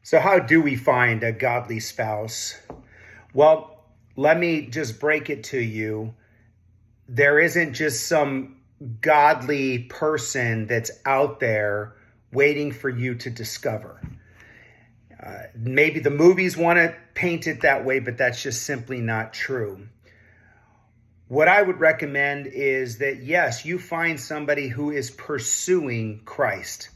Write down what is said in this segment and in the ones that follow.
So how do we find a godly spouse? Well, let me just break it to you. There isn't just some godly person that's out there waiting for you to discover. Maybe the movies want to paint it that way, but that's just simply not true. What I would recommend is that, yes, you find somebody who is pursuing Christ,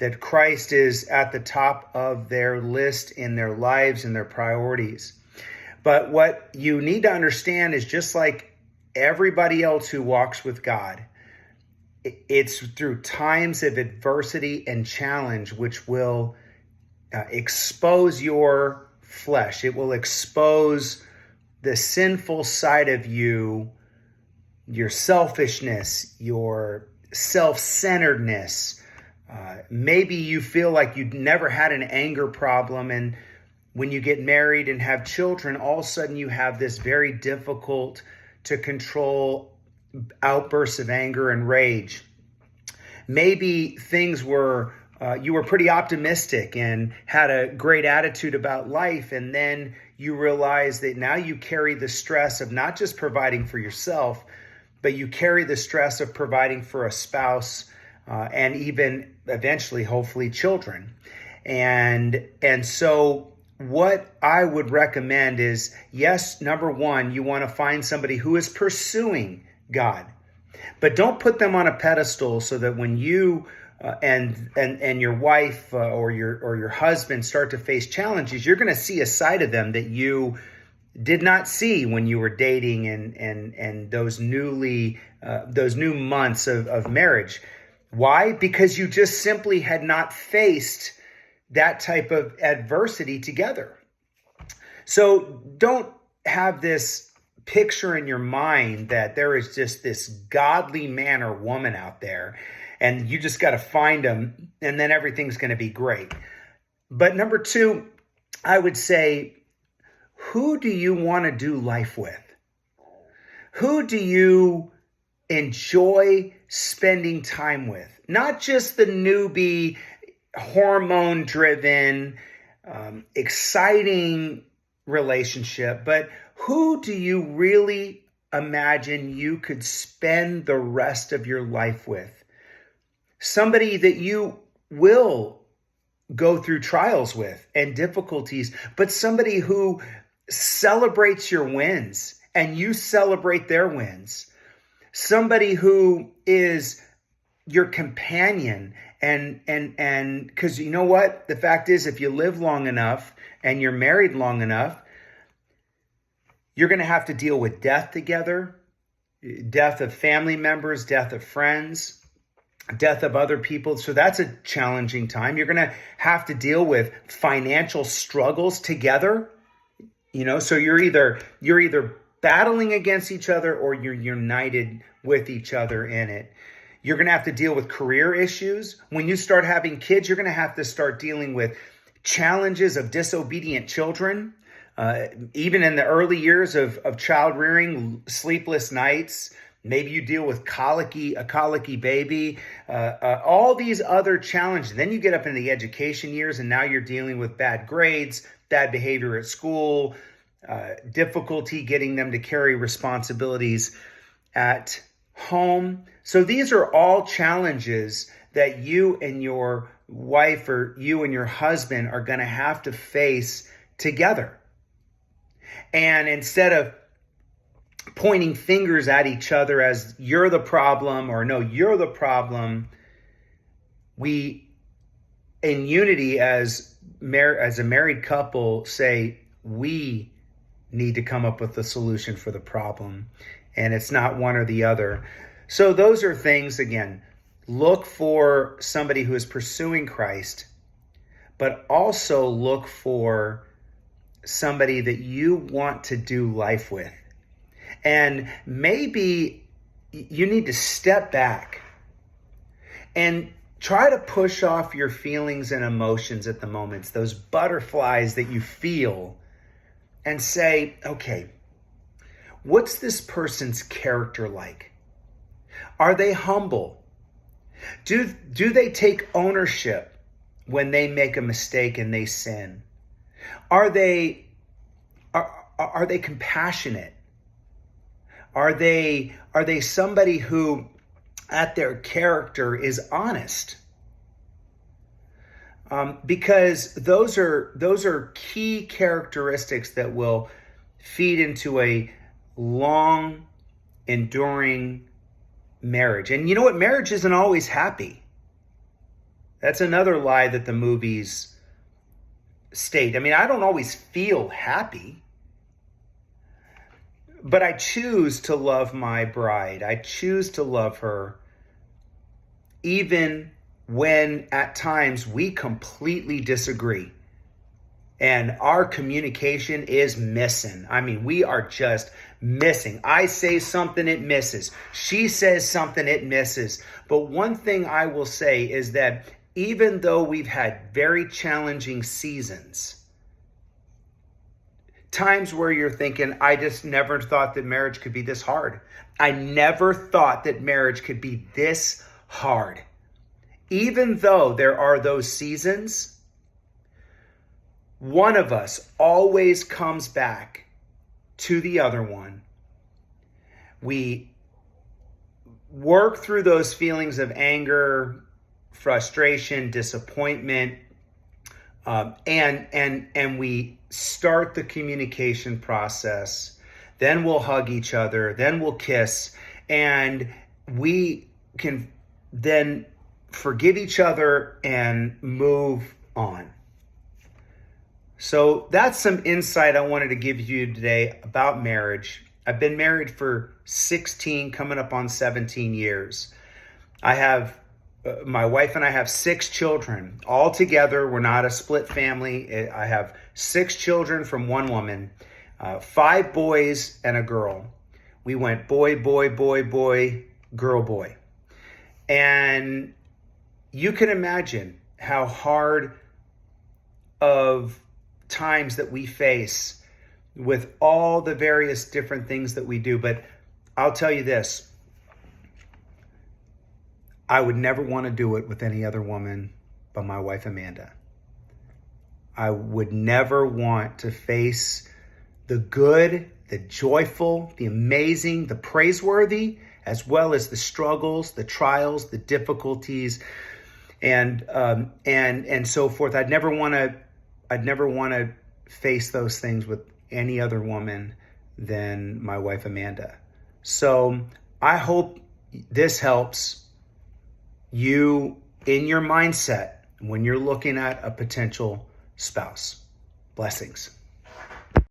that Christ is at the top of their list in their lives and their priorities. But what you need to understand is, just like everybody else who walks with God, it's through times of adversity and challenge which will expose your flesh. It will expose the sinful side of you, your selfishness, your self-centeredness. Maybe you feel like you never had an anger problem, and when you get married and have children, all of a sudden you have this very difficult to control outbursts of anger and rage. Maybe things were you were pretty optimistic and had a great attitude about life, and then you realize that now you carry the stress of not just providing for yourself, but you carry the stress of providing for a spouse and even eventually, hopefully, children. And so what I would recommend is, yes, number one, you want to find somebody who is pursuing God, but don't put them on a pedestal so that when you and your wife or your husband start to face challenges, you're going to see a side of them that you did not see when you were dating and those new months of marriage. Why? Because you just simply had not faced that type of adversity together. So don't have this picture in your mind that there is just this godly man or woman out there and you just got to find them and then everything's going to be great. But number two, I would say, who do you want to do life with? Who do you enjoy spending time with? Not just the newbie, hormone-driven, exciting relationship, but who do you really imagine you could spend the rest of your life with? Somebody that you will go through trials with and difficulties, but somebody who celebrates your wins and you celebrate their wins. Somebody who is your companion and because you know what? The fact is, if you live long enough and you're married long enough, you're going to have to deal with death together, death of family members, death of friends, death of other people. So that's a challenging time. You're going to have to deal with financial struggles together. So you're either battling against each other or you're united with each other in it. You're going to have to deal with career issues. When you start having kids, you're going to have to start dealing with challenges of disobedient children. Even in the early years of child rearing, sleepless nights, maybe you deal with a colicky baby, all these other challenges. Then you get up into the education years and now you're dealing with bad grades, bad behavior at school, difficulty getting them to carry responsibilities at home. So these are all challenges that you and your wife or you and your husband are going to have to face together. And instead of pointing fingers at each other as you're the problem or no, you're the problem, we, in unity as a married couple, say we need to come up with a solution for the problem. And it's not one or the other. So those are things, again, look for somebody who is pursuing Christ, but also look for somebody that you want to do life with. And maybe you need to step back and try to push off your feelings and emotions at the moments, those butterflies that you feel, and say, okay, what's this person's character like? Are they humble? Do they take ownership when they make a mistake and they sin? Are they compassionate? Are they somebody who at their character is honest? Because those are key characteristics that will feed into a long, enduring marriage. And you know what? Marriage isn't always happy. That's another lie that the movies state. I mean, I don't always feel happy, but I choose to love my bride. I choose to love her, even when at times we completely disagree and our communication is missing. I mean, we are just missing. I say something, it misses. She says something, it misses. But one thing I will say is that even though we've had very challenging seasons, times where you're thinking, I just never thought that marriage could be this hard. I never thought that marriage could be this hard. Even though there are those seasons, one of us always comes back to the other one. We work through those feelings of anger, frustration, disappointment, and we start the communication process. Then we'll hug each other. Then we'll kiss, and we can then forgive each other and move on. So that's some insight I wanted to give you today about marriage. I've been married for 16, coming up on 17 years. I have, my wife and I have 6 children. All together, we're not a split family. I have 6 children from one woman, 5 boys and a girl. We went boy, boy, boy, boy, girl, boy. And you can imagine how hard of times that we face with all the various different things that we do. But I'll tell you this, I would never want to do it with any other woman but my wife, Amanda. I would never want to face the good, the joyful, the amazing, the praiseworthy, as well as the struggles, the trials, the difficulties, and so forth. I'd never want to face those things with any other woman than my wife, Amanda. So I hope this helps you in your mindset when you're looking at a potential spouse. Blessings.